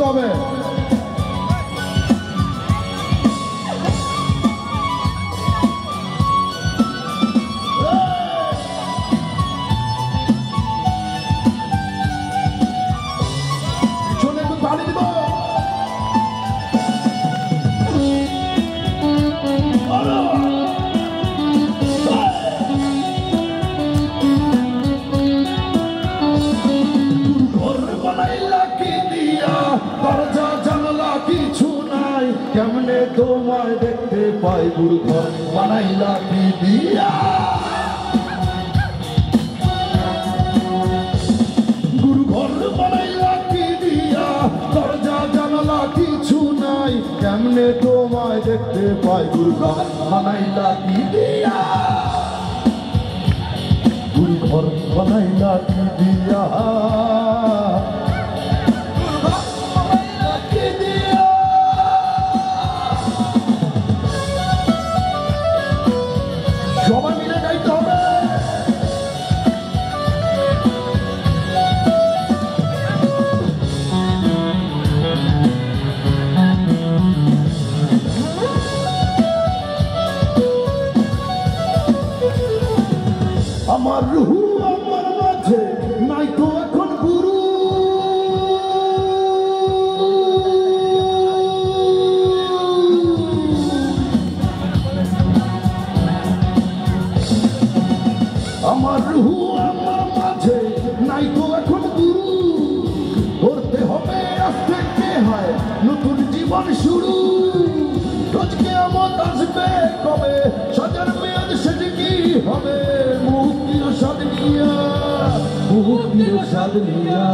হবে। কেমনে তোমায় দেখতে পাই গুরু ঘর বানাইলা কি দিয়া, গুরু ঘর বানাইলা কি দিয়া, দরজা জানালা কিছু নাই, কেমনে তোমায় দেখতে পাই গুরু ঘর বানাইলা কি দিয়া, গুরু ঘর বানাইলা কি দিয়া। সবাই মিলে গাইতে হবে। আমার রুহু আমার মাঝে নাই তো এখন গুরু, আমার রুহু আমার মাঝে নাই তো এখন গুরু, করতে হবে আজ থেকে হয় নতুন জীবন শুরু, রোজকে আমার আসবে কবে সাজার মেয়াদ সেজে কি হবে, মুক্তির স্বাদ নিয়া, মুক্তির স্বাদ নিয়া।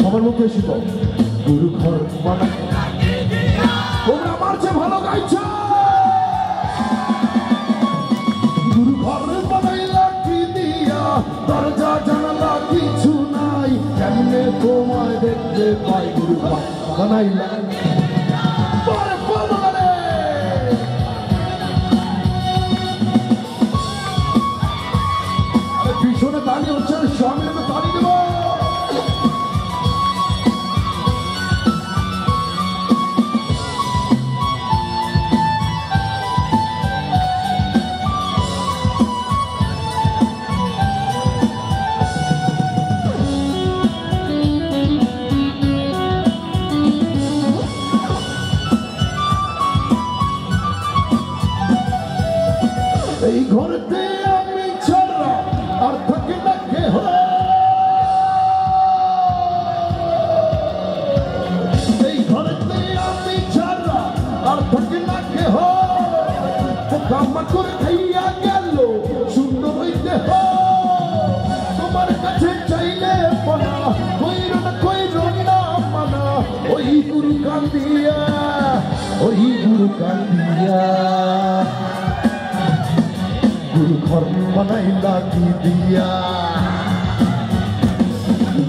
সবার মুখে শিখ গুরু ঘর বানাই, তোমরা আমার চেয়ে ভালো গাইছ। গুরু ঘর বানাইলা কি দিয়া, দরজা জানালা কিছু নাই, কেমনে তোমায় দেখতে পাই গুরু ঘর বানাইলা। পিছনে তালি হচ্ছে, সামনে তালি দেব। এই ঘরেতে আমি ছাড়া আর থাকে না কেহ, এই ঘরেতে আমি ছাড়া আর থাকে না কেহ, পোকামাকড় খাইয়া গেল সুন্দর হইতে হ, তোমার কাছে চাইলে পানা কইর না মানা, ওই গুরু কান্দিয়া, ওই গুরু কান্দিয়া। গুরু ঘর বানাইলা কি দিয়া,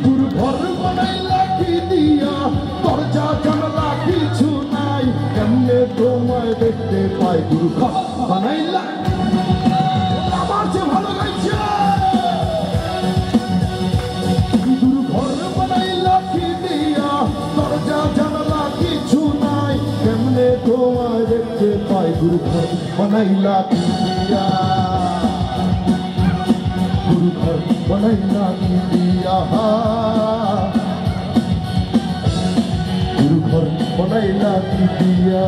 গুরু ঘর বানাইলা কি দিয়া, দরজা জানালা কিছু নাই, কেমনে তোমায় দেখতে পাই গুরু ঘর বানাইলা। আমার চেয়ে ভালো গাইছে। গুরু ঘর বানাইলা কি দিয়া, দরজা জানালা কিছু নাই, কেমনে তোমায় দেখতে পাই গুরু ঘর বানাইলা কি দিয়া, গুরু ঘর বানাইলা কি দিয়া, গুরু ঘর বানাইলা কি দিয়া।